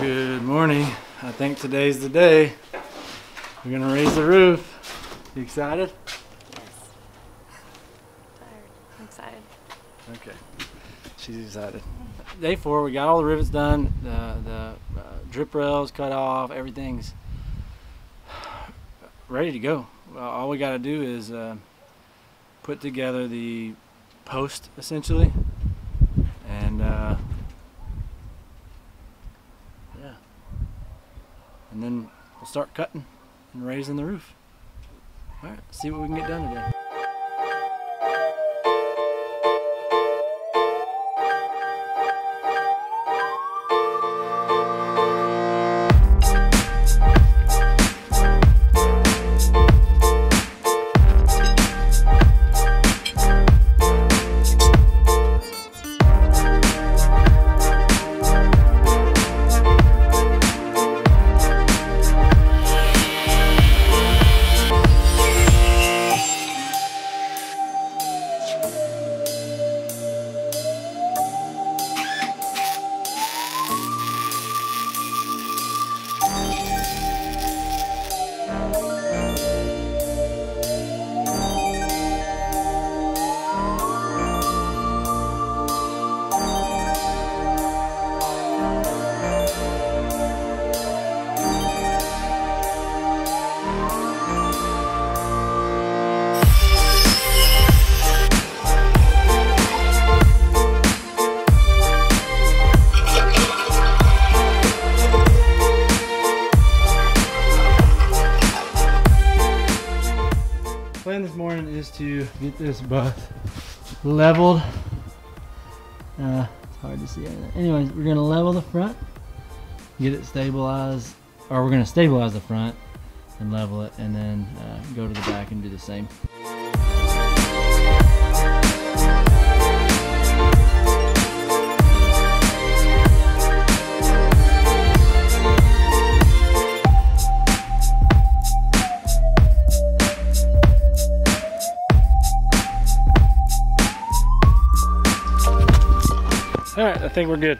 Good morning. I think today's the day. We're gonna raise the roof. You excited? Yes. Tired. I'm excited. Okay. She's excited. Day 4, we got all the rivets done. The drip rails cut off. Everything's ready to go. All we got to do is put together the post, essentially, and yeah, and then we'll start cutting and raising the roof. All right, see what we can get done today. Plan this morning is to get this bus leveled. It's hard to see. Anyways, we're gonna level the front, get it stabilized, or we're gonna stabilize the front and level it, and then go to the back and do the same. All right, I think we're good.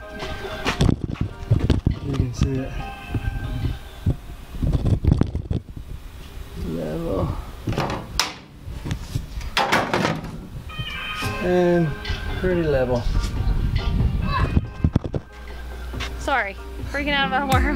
You can see it. Level. And pretty level. Sorry, freaking out about work.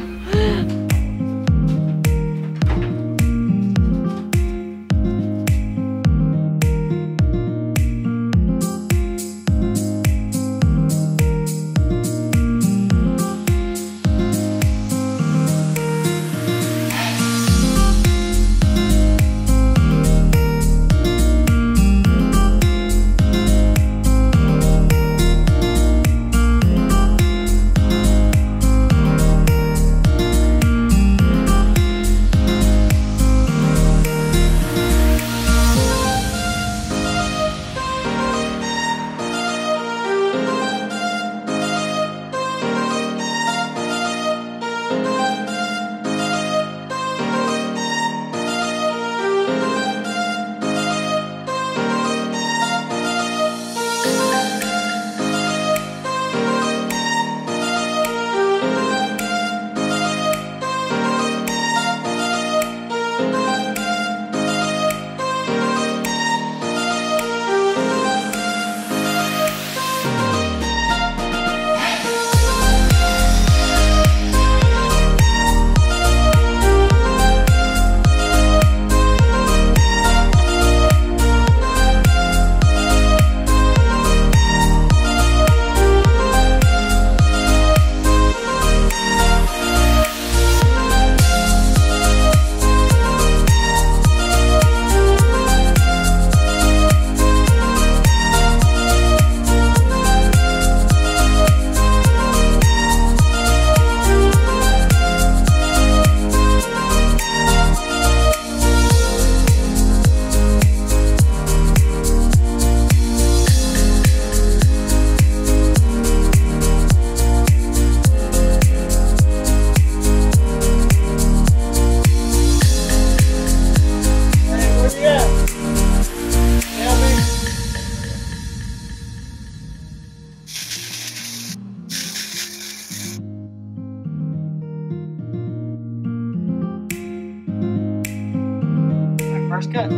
cut.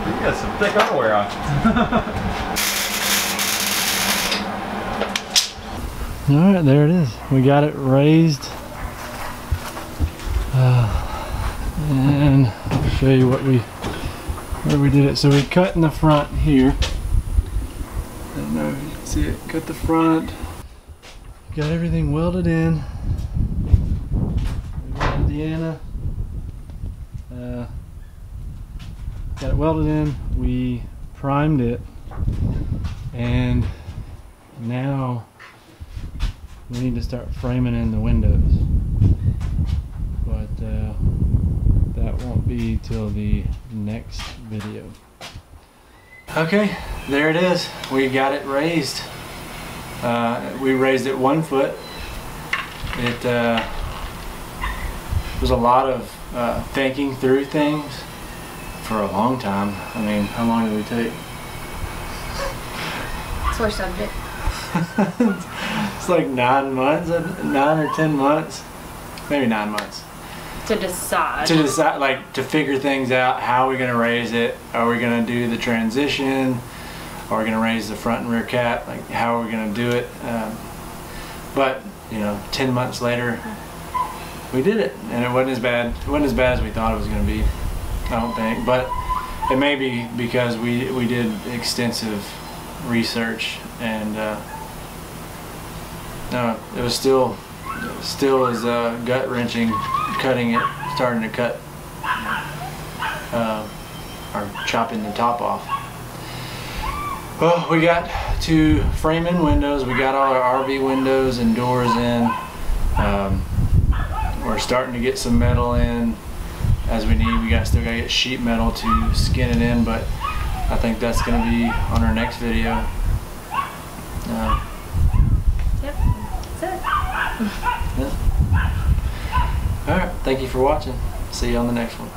You got some thick underwear on. Alright, there it is. We got it raised. And I'll show you where we did it. So we cut in the front here. I don't know if you can see it. Cut the front. Got everything welded in. We got Indiana. Got it welded in. We primed it. And now we need to start framing in the windows. But that won't be till the next video. Okay, there it is. We got it raised. We raised it 1 foot. It was a lot of thinking through things for a long time. I mean, how long did we take? Sore subject. It's like 9 months, 9 or 10 months, maybe 9 months. To decide. To decide, like, to figure things out. How are we gonna raise it? Are we gonna do the transition? Are we gonna raise the front and rear cap? Like, how are we gonna do it? But you know, 10 months later, we did it, and it wasn't as bad. It wasn't as bad as we thought it was gonna be. I don't think, but it may be because we did extensive research, and no, it was still is gut wrenching cutting it, starting to cut or chopping the top off. Well, we got to frame in windows. We got all our RV windows and doors in. We're starting to get some metal in as we need. We still gotta get sheet metal to skin it in, but I think that's gonna be on our next video. Yep, that's it. Yeah. All right, thank you for watching. See you on the next one.